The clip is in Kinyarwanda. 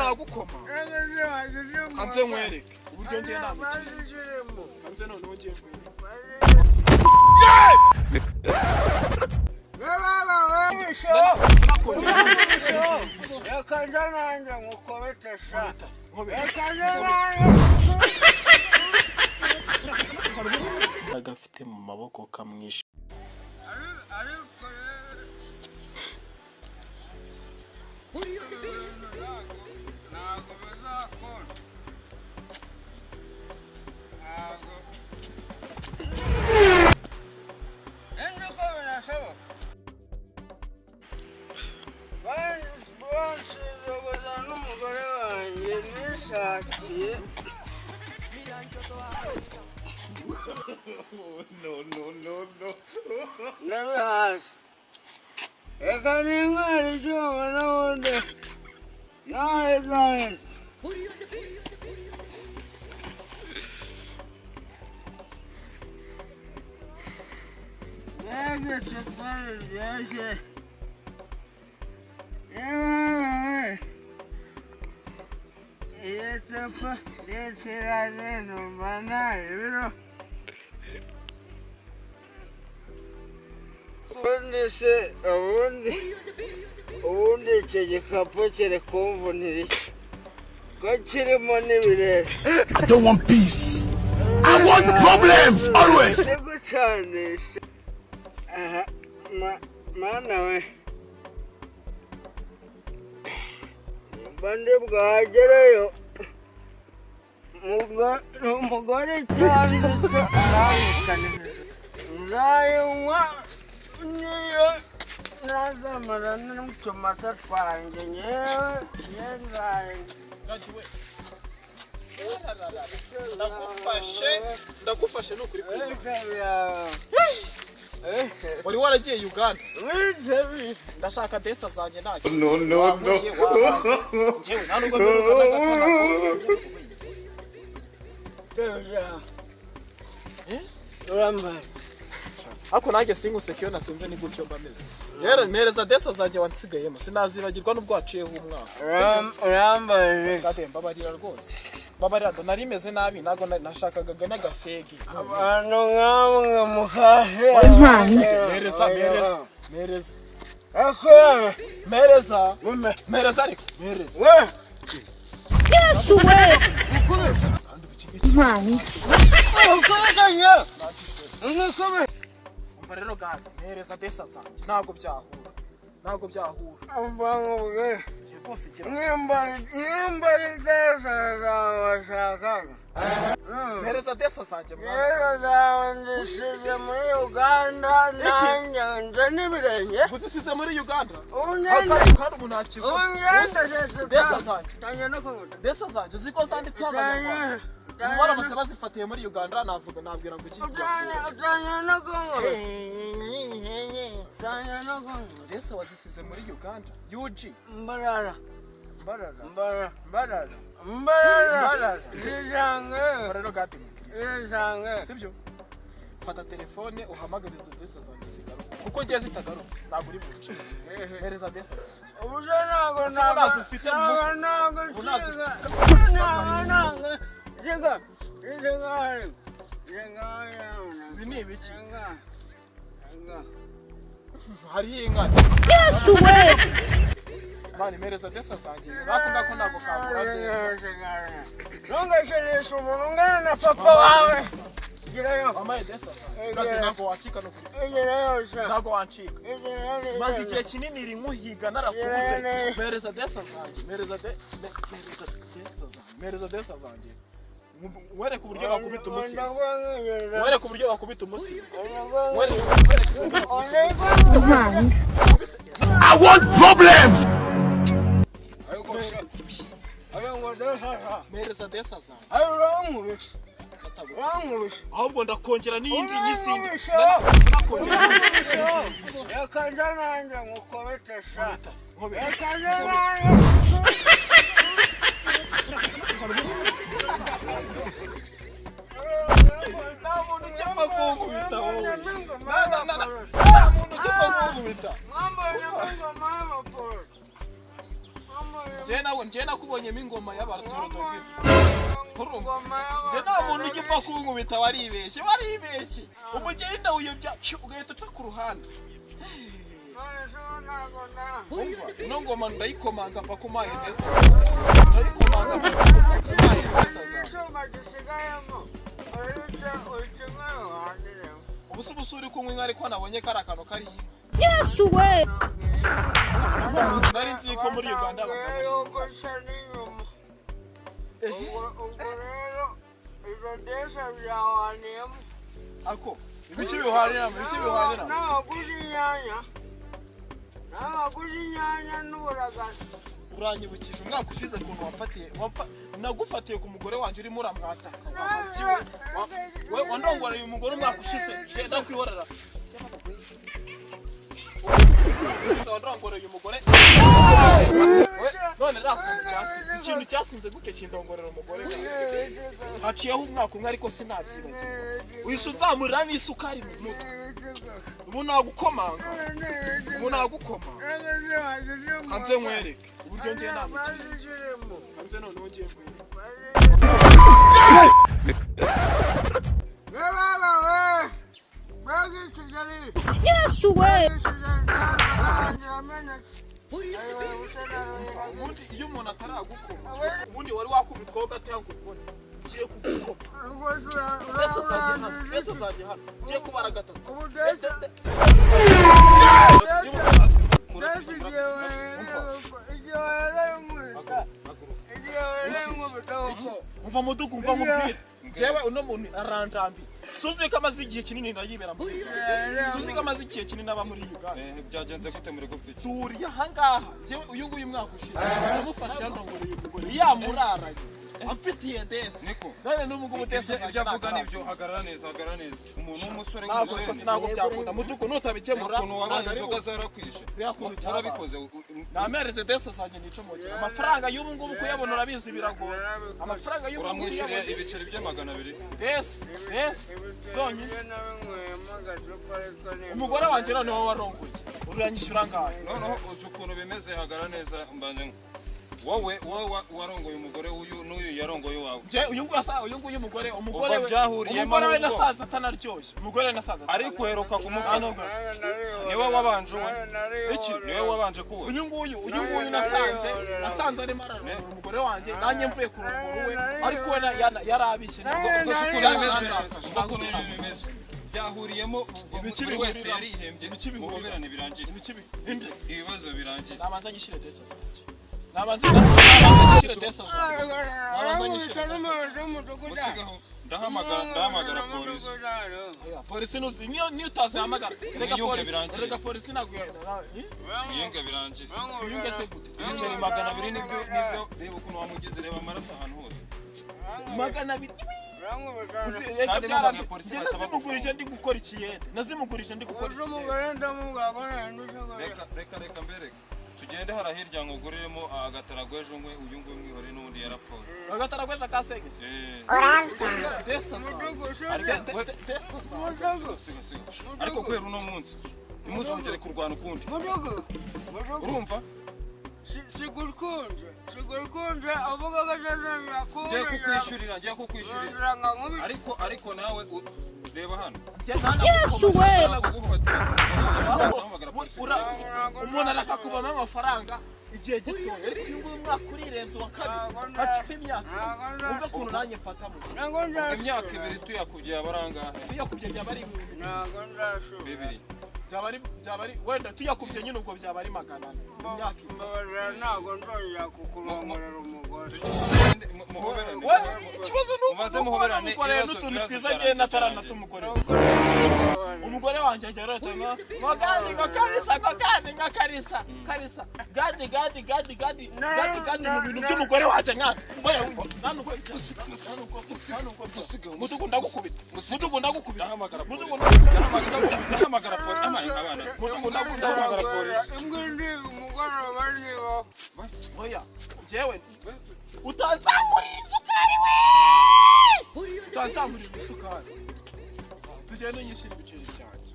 nagukoma kanze nkwereke uburyo ngiye namukira kanze none ngiye nkwereke agafite mu maboko kamwishe No. Never has. I can't even do it. No, it's not. I get the fun of the yeah. It's a fun. It's a banana, ubundi se ubundi icyo gikapu kiri kumvunira iki ko kirimo n'ibirere. I don't want peace. I want problems always. Sigucanisha aha mana we bandi bwagereyo umugore cyane nzayinywa niyo nazamara n'utumasa twanjye nyewe ndagufashe nukuri wari waragiye Uganda ndashaka desa zanjye ntacyo no njyewe nta nubwo ako nanjye singuseke iyo nasinze ni gutyo mbameze rero mpereza desa zanjye wansigayemo sinazibagirwa n'ubwo waciyeho umwaka urambaje gatemba barira rwose babarira nari imeze nabi nago nashakaga n'agafegi abantu nkamwe mukaje mereza ako mereza ariko mereza Yes way mani ukubitanya umva rero gato mereza desa zanjye ntago byahura amvango rwose kira nimba desa zawe washakaga mereza desa zanjye mwana zawe ndisize muri Uganda nanjye n'ibirenge gusisize muri Uganda kandi ubu ntakigo desa zanjye desa zanjye ziko zanditse abanyarwanda baramutse bazifatiye muri Uganda nabwira ngo iki desa wazisize muri Uganda UG mbarara rero gati sibyo fata telefone uhamagare izo desa zanjye zigaruka kuko ngiye zitagarutse ntabwo uri buce mereza desa zanjye ubuje ntabwo jenga bini biki hari inka Yes way mani mereza desa zanjye bakunda ko ntabwo kangura desa nongesheresha umuntu ngana na papa wawe girayo mama desa ntabwo wacika no girayo ntabwo wancika maze igihe kinini iri nkuhiga narakubuze mereza desa zanjye mereza desa zanjye were ku buryo bakubita umusi were ku buryo bakubita umusi I want problems. mereza desa zanjye Wangubisha ahubwo ndakongera n'iyindi n'izindi yakanja nanjye ngukobetesha yakanja nta muntu ujya apfa kunkubita wowe nta muntu ujya apfa kunkubita mambo ya Mungu mama pole mambo ya njye nakubonyemo ingoma y'abatorotogisi njye nta muntu ujya upfa kunkubita waribeshye umugeri ndawuyobya ugahita uca ku ruhande ino ngoma ndayikomanga mva ku mayi ndesa ndayikomanga mva ku mayi ndesa ubusubusu uri kunywa inka ariko nabonye kari akantu kari Yes way. Sinari nzi ko muri Uganda ako ibiki bihanira naguzinyanya n'uburagasi uranyibukije umwaka ushize kuntu nagufatiye ku mugore wanjye urimo uramwataka we wandongoreye umugore umwaka ushize genda kwihorera wandongoreye umugore none ikintu cyasinze gute kindongorera umugore haciyeho umwaka umwe ariko sinabyibagirwa uhise uzamurira n'isukari mu mutwe ubu nagukomanga hanze nkwereke uburyo ngiye namukiriye hanze none ngiye nkwereke Yes way. ubundi iyo umuntu ataragukoma ubundi wari wakubitwaho gatanga ubone ngiye kugukoma Yesu azajye hano ngiye kubara gatatu umva mudugu umva mubwire njyewe uno muntu arandambiye suzi ko amaze igihe kinini ndayibera muri suzi ko amaze igihe kinini aba muri Uganda byagenze gute muri gupfiki turiye ahangaha njyewe uyu nguyu mwaka ushize namufashe yandongoreye umugore yamuraraye amfitiye desi niko none n'umugubu desi ibyo avuga nibyo hagarara neza umuntu w'umusore ntabwo byakunda mudugu nutabikemura ukuntu wabanye inzoga zarakwishe urabikoze namereze desi azajya nicomokera amafaranga y'ubu ngubu kuyabona urabizi biragora amafaranga y'ubu ngubu uramwishyuriye ibiceri by'amagana 200 desi zonyine umugore wanjye noneho warongoye uranyishyura ngahe noneho uzi ukuntu bimeze hagarara neza mbanye wowe warongoye umugore n'uyu yarongoye wawe uyu nguyu umugore we nasanze atanaryoshye umugore nasanze ariko heruka kumufana niwe wabanje niwe wabanje kuwe uyu nguyu nasanze arimo ararongora umugore wanjye nanjye mvuye kurongora we ariko we yarabishye ukuntu bimeze byahuriyemo buri wese yarihembye muhoberane birangira ibibazo birangira nabanza nyishire desa sanje nabanza nyishire desa ndahamagara polisi nuzi niyo utazihamagara rega polisi naguye niyunge birangira niyunge se gute ibiceri 200 nibyo reba ukuntu wamugize reba amaraso ahantu hose 200 kandi n'abagabo polisi nazimugurije ndi gukora ikiyede reka mbere tugende harahirya ngo uguriremo agataragweje umwe uyu nguyu mwihore n'undi yarapfuye agataragweje akasengese ariko kwera uno munsi imuzongere kurwana ukundi urumva sigurkunje avuga ko ngiye kukwishyurira ariko nawe reba hano Yes way. umuntu arakakubamo amafaranga igihe gitoya ariko uyu nguyu umwaka urirenze wa kabiri haciho imyaka wumve ukuntu nanjye mfatamo imyaka 2 tuyakubye abarangahe tuyakubye byaba ari 2 byaba ari wenda tuyakubye nyine ubwo byaba ari 400 imyaka ntabwo nzongera kukurongorera umugore ikibazo ni umukorera n'utuntu twiza agiye nataranatumukorera umugore wanjye ajya arotana magandi ngakarisa gadi mu bintu by'umugore wanjye nkana mudugu ndagukubita ndahamagara polisi umugoroba niba oya njyewe utanzamurira isukari tugende nyishyira ibiceri cyanjye